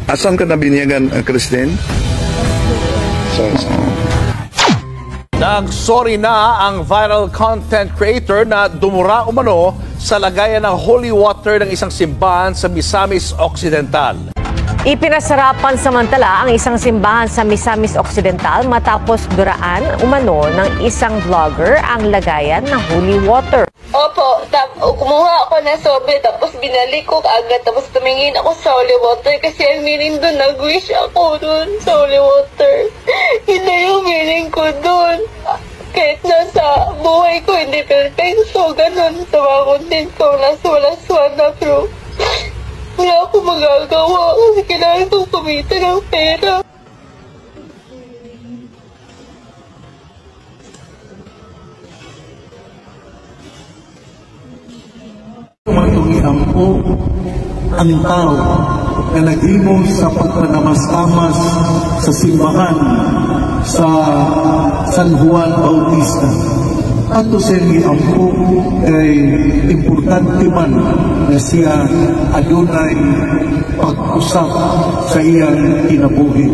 Asan ka na binyagan, Christine? Nag-sorry na ang viral content creator na dumura umano sa lagayan ng holy water ng isang simbahan sa Misamis Occidental. Ipinasarapan samantala ang isang simbahan sa Misamis Occidental matapos duraan umano ng isang vlogger ang lagayan ng holy water. Opo, kumuha ako ng sobe tapos binalik ko kaagad tapos tumingin ako sa holy water kasi ang meaning doon, nag-wish ako doon sa holy water. Hindi yung meaning ko doon. Kahit nasa buhay ko hindi perfecto, ganun sa mga content ko, laswa-laswa na pero wala akong magagawa kasi kailangan kong kumita ng pera. Matugiampo ang tao na nag-imong sa pagpanamas-amas sa simbahan sa San Juan Bautista. Ato siyang giampo kay importante man na siya adunay pag-usap sa iyang kinabuhi.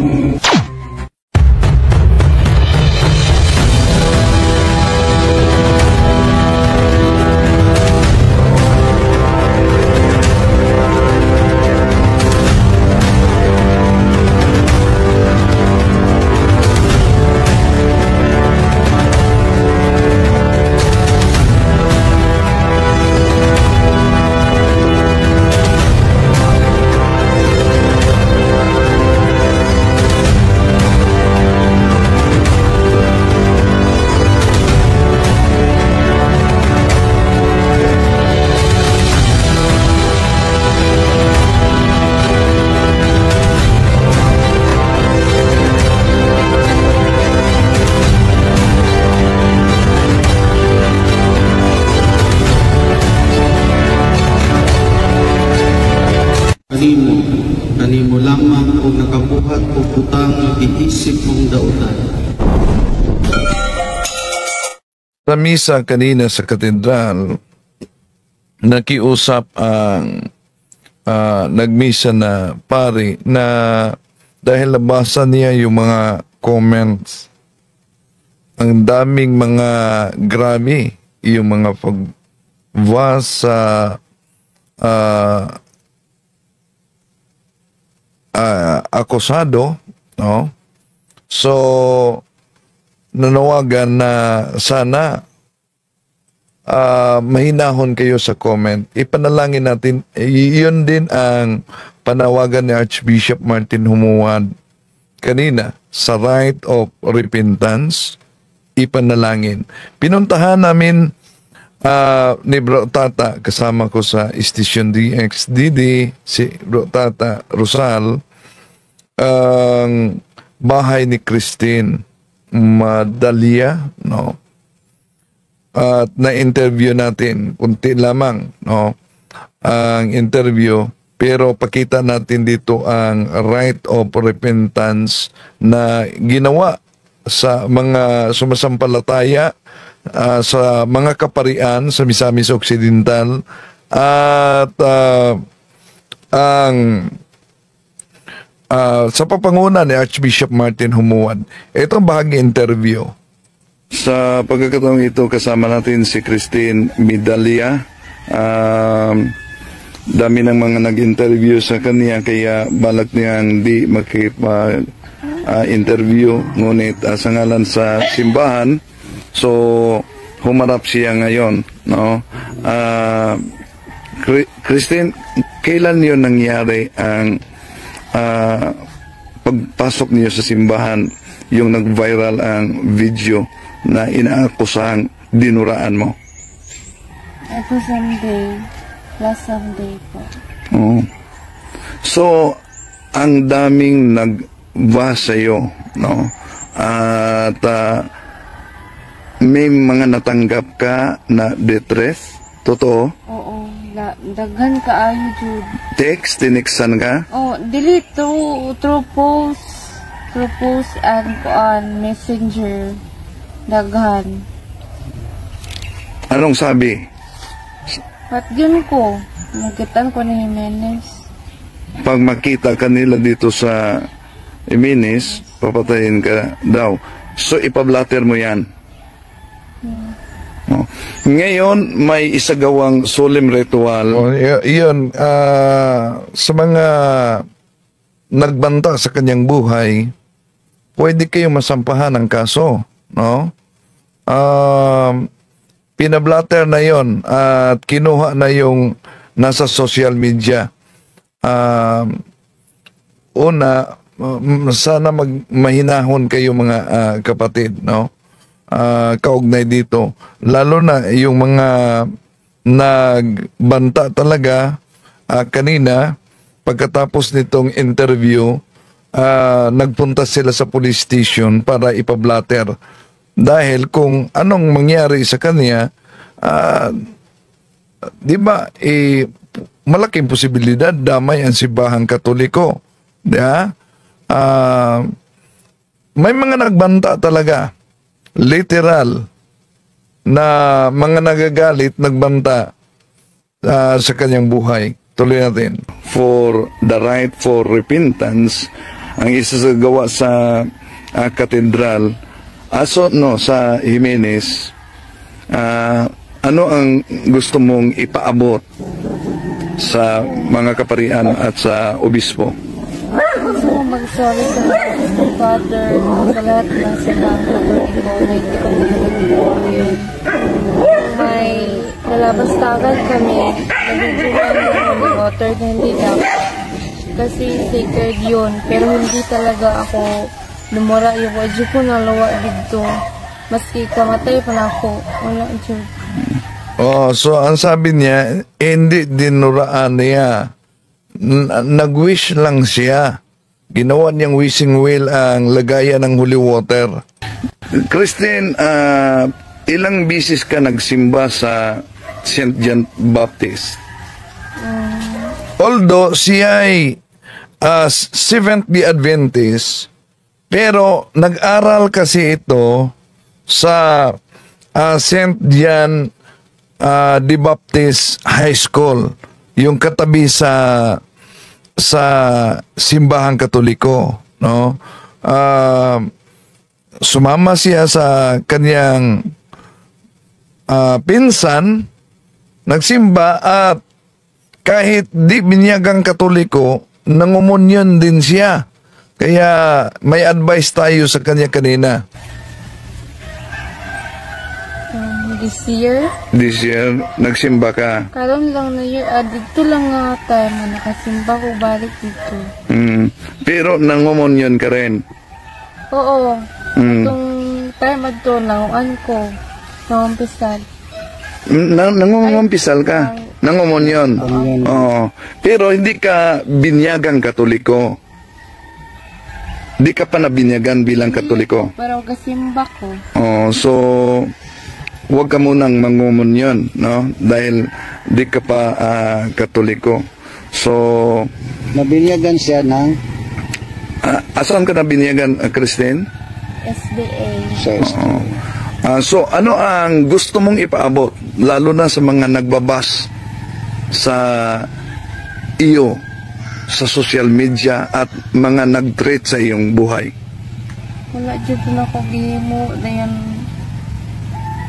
Kanimo lamang kung nakabuhat o butang iisip mong dautan. Sa misa kanina sa katedral, nakiusap ang nagmisa na pari na dahil nabasa niya yung mga comments, ang daming mga grabe, yung mga pag-was sa akusado, no? So nanawagan na sana mahinahon kayo sa comment. Ipanalangin natin, iyon din ang panawagan ni Archbishop Martin Humuad kanina sa right of repentance. Ipanalangin. Pinuntahan namin ni Bro Tata, kasama ko sa Station DXDD, si Bro Tata Rosal, ang bahay ni Christine Madalia, no? At na-interview natin, kunti lamang, no? Ang interview, pero pakita natin dito ang right of repentance na ginawa sa mga sumasampalataya sa mga kaparian sa Misamis Occidental at sa papanguna ni Archbishop Martin Humuad. Ito ang bahagi interview. Sa pagkakataong ito, kasama natin si Christine Midalia. Dami ng mga nag-interview sa kanya, kaya balak niyang di makipag-interview. Ngunit sa ngalan sa simbahan, so humarap siya ngayon, no? Christine, kailan yun nangyari ang pagpasok niyo sa simbahan, yung nag-viral ang video na inaakusahang dinuraan mo? Ito Sunday, last Sunday po. Oh. So, ang daming nag-va sa'yo, no? At may mga natanggap ka na death? Totoo? Oo, daghan kaayo jud. Text, tinextan ka? Oh, delete through post and messenger. Daghan. Anong sabi? Pat yun ko, nagitan ko ni Jimenez. pag makita kanila dito sa Jimenez, papatayin ka daw. So, ipablatter mo yan. Oh. Ngayon, may isagawang solemn ritual. Iyon, sa mga nagbanta sa kanyang buhay, pwede kayong masampahan ng kaso. No? Pinablatter na yon at kinuha na yung nasa social media. Una, sana mahinahon kayo mga kapatid, no? Kaugnay dito. Lalo na yung mga nagbanta talaga kanina, pagkatapos nitong interview, nagpunta sila sa police station para ipablatter. Dahil kung anong mangyari sa kanya, di ba, malaking posibilidad damay ang simbahang Katoliko. Diba? May mga nagbanta talaga. Literal na mga nagagalit, nagbanta sa kanyang buhay. Tuloy natin. For the right for repentance, ang isasagawa sa katedral, sa Jimenez, ano ang gusto mong ipaabot sa mga kaparian at sa obispo? Gusto ko mag-sorry sa Father, sa lahat ng simbahang Katoliko na hindi ko pinagagawa yun. May nalabastagan kami, nagiging ng holy water na hindi dapat. Kasi sacred yun, pero hindi talaga ako lumura yung wadyo ko na lawa dito. Maski kamatay pa na ako, wala dyan. Oh, so ang sabi niya, hindi dinuraan niya. Nag-wish lang siya. Ginawa niyang wishing well ang lagayan ng holy water. Christine, ilang bisis ka nagsimba sa St. John Baptist? Although siya ay Seventh-day Adventist, pero nag-aral kasi ito sa St. John the Baptist High School, yung katabi sa simbahang Katoliko, no? Sumama siya sa kanyang pinsan, nagsimba, at kahit di binyagang Katoliko, nangumunyon din siya. Kaya may advice tayo sa kanya kanina. This year, nagsimba ka? Karon lang na year, dito lang nga time na nakasimba ko balik dito. Pero nangumunyon ka rin? Oo. Itong time adto, nanguan ko. Nangumpisal. Nangumpisal ka? Nangumunyon? Oo. Pero hindi ka binyagang Katoliko? Hindi ka pa nabinyagan bilang Katoliko? Pero kasimba ko. So huwag ka munang mangumunyon, no? Dahil di ka pa Katoliko. So, nabinyagan siya ng asan ka nabinyagan, Christine? SDA. So, ano ang gusto mong ipaabot, lalo na sa mga nagbabas sa iyo, sa social media, at mga nag-treat sa iyong buhay? Wala dyan na ako gihimo, dayan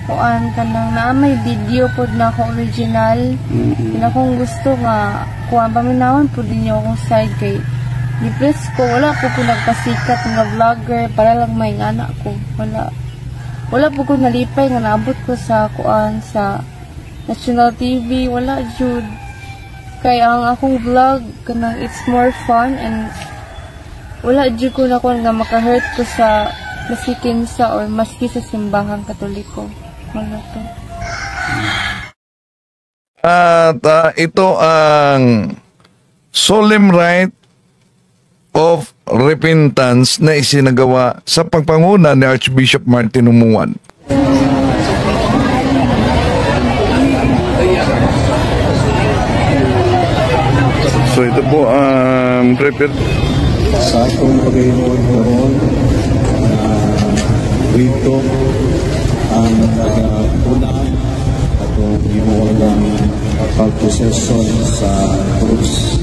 kuan ka nang na may video po na ako original. Kung gusto nga kuan paminawan po din niyo akong side kay depress ko, wala po ko nagpasikat nga vlogger para lang may anak ko, wala po ko nalipay nga naabot ko sa kuan sa national TV, wala jud. Kaya ang akong vlog kanang it's more fun, and wala jud ko na kuan nga maka-hurt ko sa masikin sa or maski sa simbahang Katoliko. At ito ang solemn rite of repentance na isinagawa sa pagpanguna ni Archbishop Martin Humuan. So ito po ang prepared sa atong pag-iinod karon dito ang una atong ginuwagang pag-procession sa krus.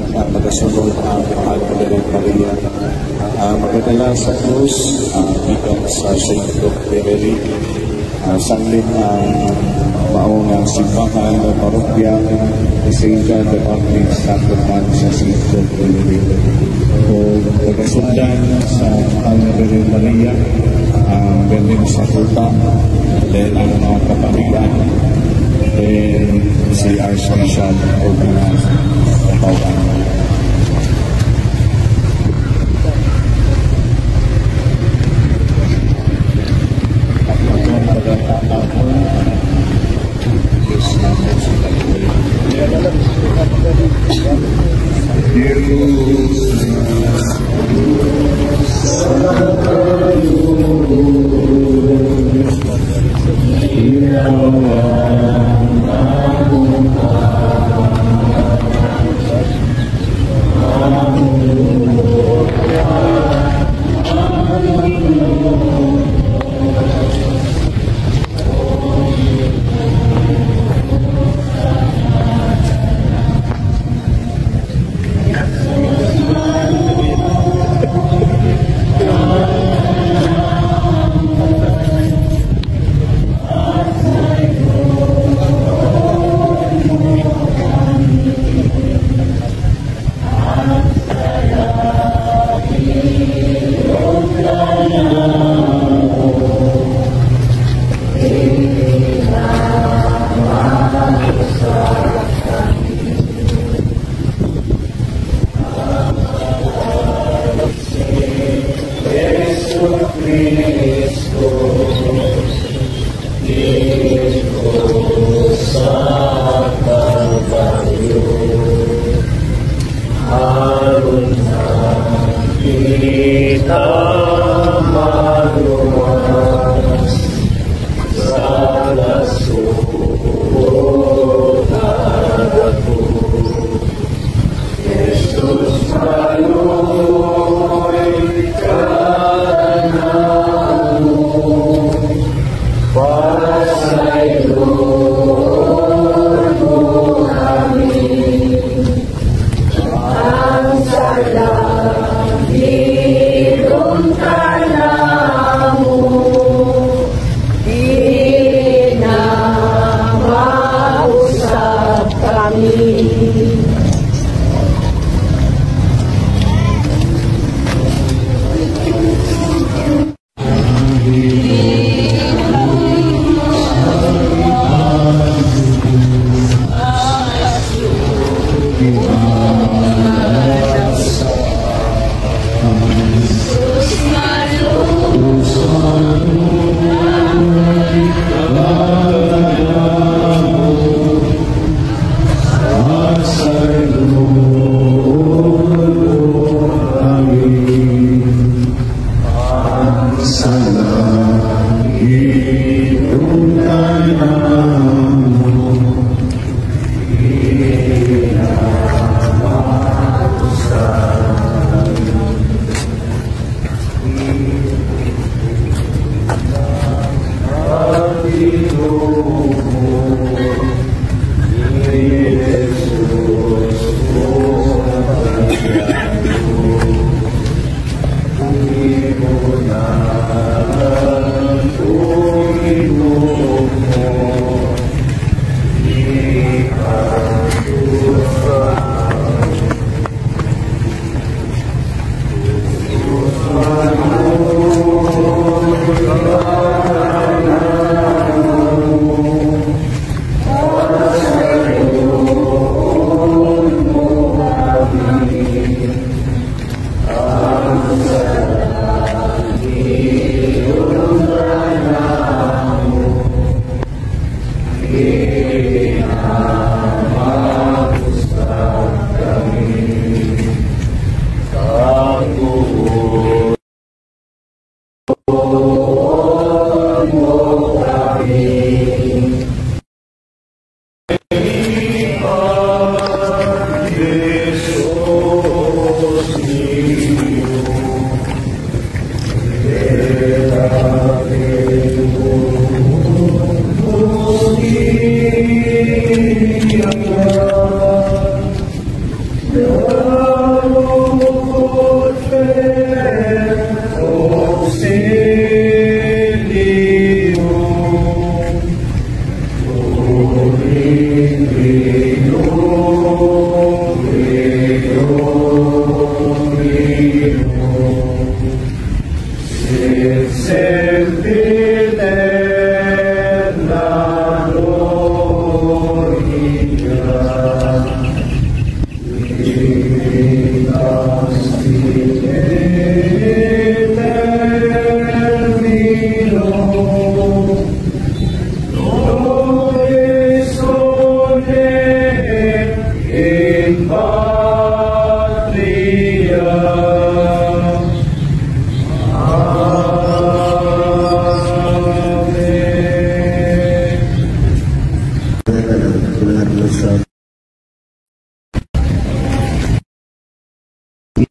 magasunod ang mahal na Virgen Maria. Magdadala sa krus bilang sa St. Frederick. Sanglin ang maunang simbahan ng parokya ni St. John the Baptist sa Tupan sa St. Frederick. O magasundan sa mahal na Virgen Maria, ang galing sa tuta, then ang mga kapamilan, then si Archbishop Ordinas Pauban. Ang salamin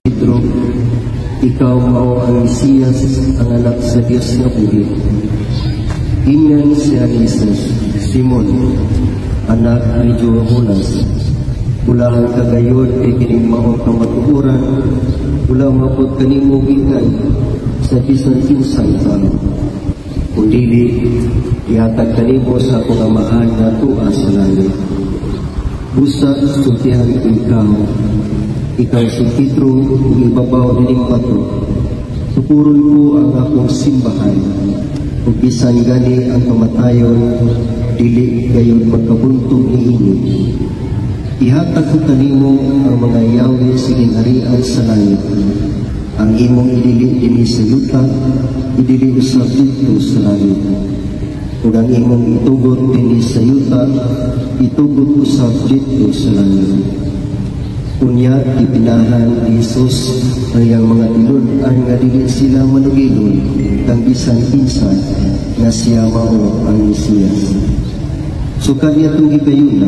Pedro, ikaw mao ang Mesiyas, ang anak sa Diyos na buhi. Ingan siya ni Jesus, Simon, anak ni Jonas. Ulang kagayon kay kining mao kang matuguran, ulang mapod kanimo gikan sa bisan kinsang tao. Kundili, ihatag kanimo sa akong amahan na tuwa sa langit. Busa sultihan ikaw si Pedro, ibabaw nining bato. Tukuron ko ang akong simbahan, ug bisan gani ang kamatayon, dili gayon magkabuntog niini. Ihatag ko kanimo ang mga yawi sa gingharian sa langit. Ang imong idili dinhi sa yuta, idili usab dito sa langit. Ug ang imong itugot dinhi sa yuta, itugot usab dito sa langit. Unya ipinahan ni Jesus ang iyang mga tinud-an nga dili sila manugilon kang bisan kinsa nga siya mao ang Mesiyas. Sukat niya itong gikayuna,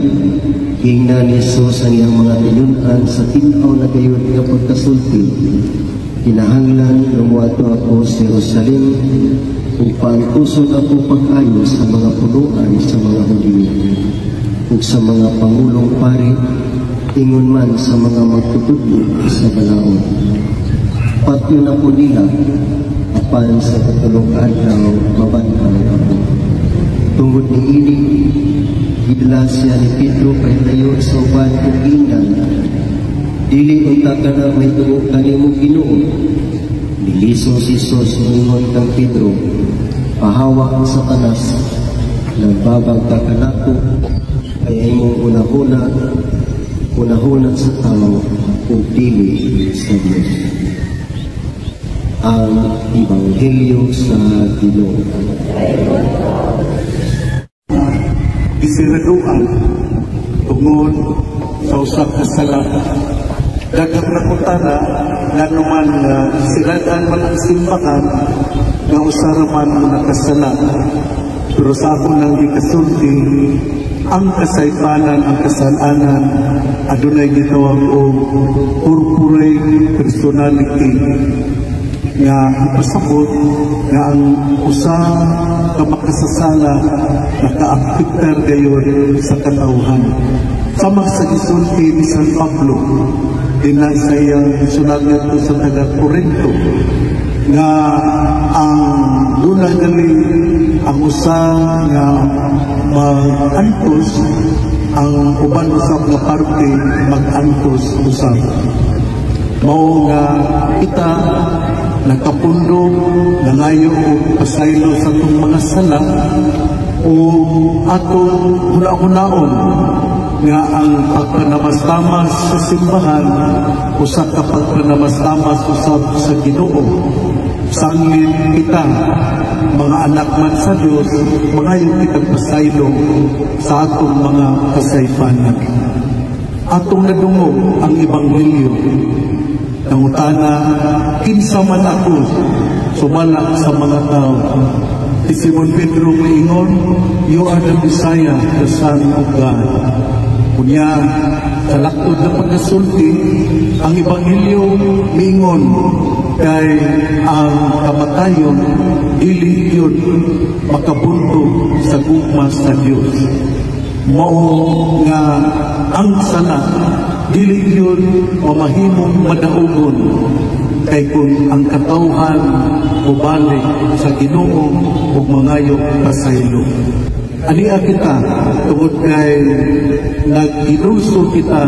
hingna ni Jesus ang iyang mga tinud-an sa tinaw na gayon nga pagkasulti. Kinahanglan lumuwato ako sa Jerusalem upang tusod ako pag-ayo sa mga punuan sa mga Hudyo ug sa mga pangulong pari, ingon man sa mga magtutudlo sa balaod. Patyo na po nila, apan sa katulong adlaw, mabantaw ako. Tungod ni ini, gidala siya ni Pedro kay tayo sa uban kong gingan. Dili unta ka na may tungog kanimo Ginoo. Nilisong si Jesus ingon kang Pedro, pahawa sa kanas, nagbabag ka kanako, kaya imong unahuna sa tao kung dili sa Diyos. Ang Ebanghelyo sa Ginoo. Isiraduan tungod sa usak ka sala. Daghang nakutana nga naman siradan man ang simbahan nga usaraman mo nakasala. Pero sa ako nang ikasulti, ang kasaypanan, ang kasalanan, adunay gitawag o corporate personality nga ipasabot nga ang usa ka makasasala nakaapektar gayon sa katawhan. Sama sa gisulti ni San Pablo dinay sa iyang sunagat ko sa taga-Corinto nga ang dunay gali ang usa nga mag-antos, ang uban usab nga parte mag-antos usab. Mao nga kita nakapundong nangayo o pasaylo sa itong mga sala o atong huna-hunaon nga ang pagpanamastamas sa simbahan usa ka pagpanamastamas usab sa Ginoo. Sanglit kita mga anak man sa Diyos, mangayon kitang pasaylo sa atong mga kasaypanan. Atong nadungog ang Ebanghelyo. Nangutana, kinsa man ako, sumala sa mga tao. Si Simon Pedro maingon, you are the Messiah, the Son of God. Kunya, sa laktod na pagkasulti, ang Ebanghelyo maingon, kay ang kamatayon, dili yun makabuntog sa gugma sa Diyos. Mao nga ang sala, dili yun mamahimong madaugon kay kung ang katawhan mubalik sa Ginoo o mangayong pasaylo. Ania kita tungod kay nag-inuso kita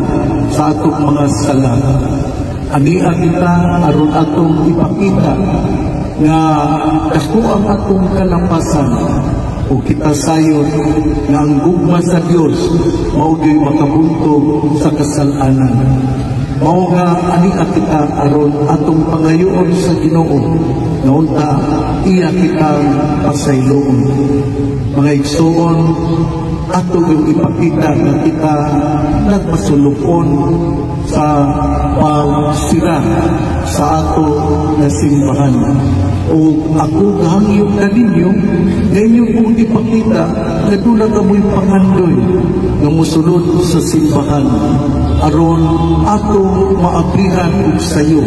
sa atong mga sala. Ania kita aron atong ipakita nga dako ang atong kalampasan o kita sayon nga ang gugma sa Dios mao gyud makabuntog sa kasalanan. Mao nga ani kita aron atong pangayoon sa Ginoo nga unta iya kitang pasayloon. Mga igsoon, ato yung ipakita na kita nagpasulukon sa pagsira sa sa ato na simbahan. O ako gahangyo na ninyo, ngayon kong ipakita na doon na kamoy pangandoy na musunod sa simbahan. Aron ato maabrihan og sayo.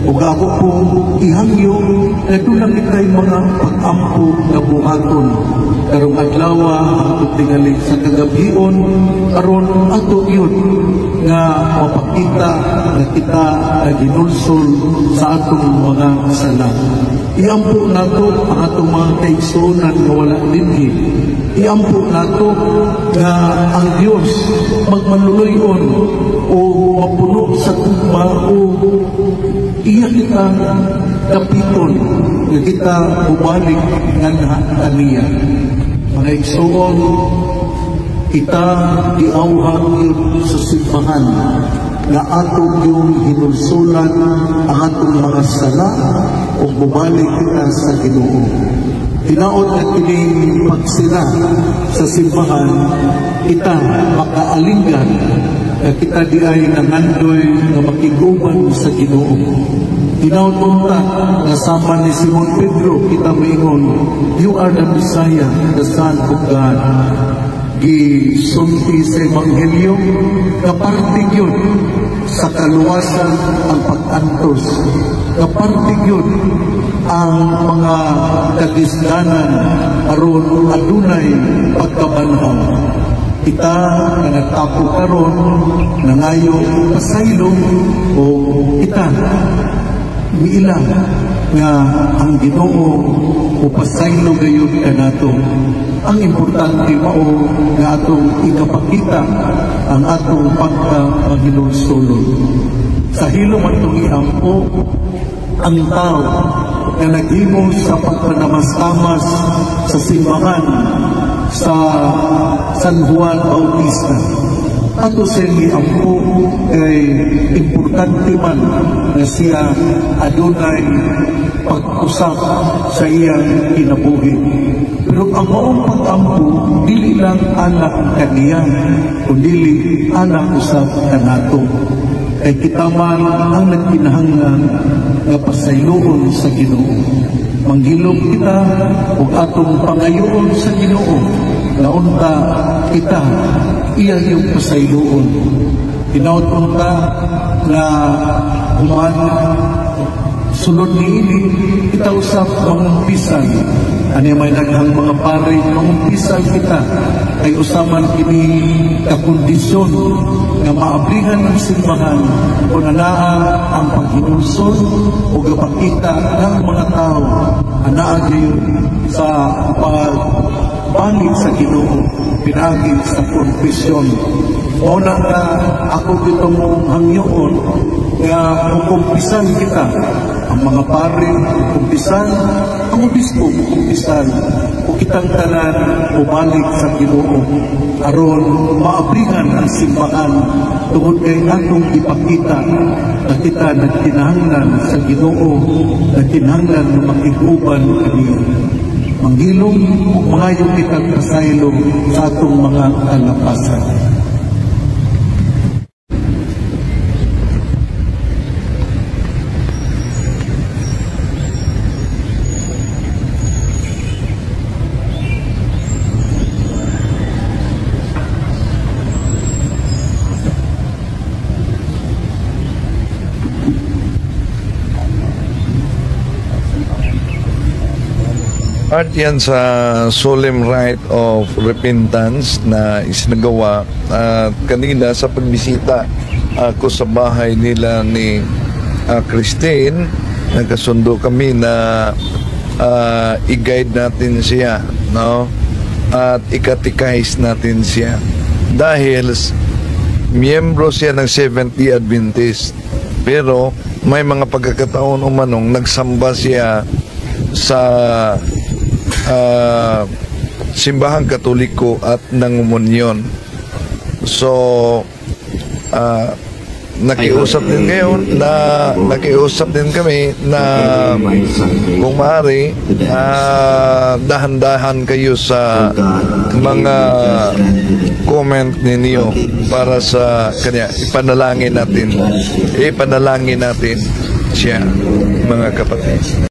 O ako kong ihangyo na doon na kita'y mga pag-ampo na buhaton. Karong adlaw ato tingali sa kagabion, aron ato yun nga mapakita na kita na ginulsol sa atong mga sala. Iampo nato ang atong mga kaigsunan na wala dinhi. Iampo nato nga ang Dios magmanuluyon o mapuno sa tugma o iya kita kapiton nga kita bubalik nga kaniya. Mga igsuon, kita iawhang sa simbahan na atong yung hinulsulan ang atong mga sala o bumalik kita sa Ginoo. Tinaon at kining pagsila sa simbahan, kita makaalinggan na kita di ay nangandoy na makiguban sa Ginoo. Tinaon unta na sama ni Simon Pedro, kita maingon, you are the Messiah, the Son of God. Gisulti sa Ebanghelyo, kapartig yun sa kaluwasan ang pag-antos. Kapartig yun ang mga kagisdanan aron adunay pagkabanhaw. Kita na nagtapo karon nangayo pasaylo o kita miilang nga ang Ginoo o pasaylo gayon kanato. Ang importante mao nga atong ikapakita ang atong pagka-Panginoon-sulod. Sa hilom atong iampo ang tao na naghimo sa pagpanamas-tamas sa simbahan sa San Juan Bautista. Ato sa iampo ay importante man na siya adunay pag-usap sa iyang kinabuhi. Pero ang maong pag-ampo, dili lang anak kaniya, kundi anak usap kanato. Kay kita man ang nagkinahanglan nga pasayloon sa Ginoo. Manghilom kita o atong pangayoon sa Ginoo. Naunta kita, iya yung pasayloon. Tinaot unta na human sunod ni ini, kita usap mangumpisan. Ano may naghang mga pare, mangumpisan kita. Ay usaman kini kakondisyon na maabrihan ng simbahan o nanaan ang paghinulsol o gapakita ng mga tao anaan ngayon sa pagbalik sa Ginoo, pinagin sa konfesyon. Una na ako dito mong hangyoon nga kumpisan kita ang mga pare, kumpisan ang obispo, kumpisan o kitang tanan bumalik sa Ginoo aron maabrihan ang simbahan tungod kay atong ipakita na kita nagkinahanglan sa Ginoo, nagkinahanglan na makiguban kaniya. Manghilom o mahayong kitang kasaylong sa atong mga kalapasan. At yan sa solemn rite of repentance na isinagawa kanina sa pagbisita ako sa bahay nila ni Christine. Nagkasundo kami na i-guide natin siya, no? At ikatikais natin siya. Dahil miyembro siya ng Seventh-day Adventist. Pero may mga pagkakataon umanong nagsamba siya sa simbahang Katoliko at nangumunyon. So nakiusap din kami na kung maaari dahan-dahan kayo sa mga comment ninyo para sa kanya ipanalangin natin siya, mga kapatid.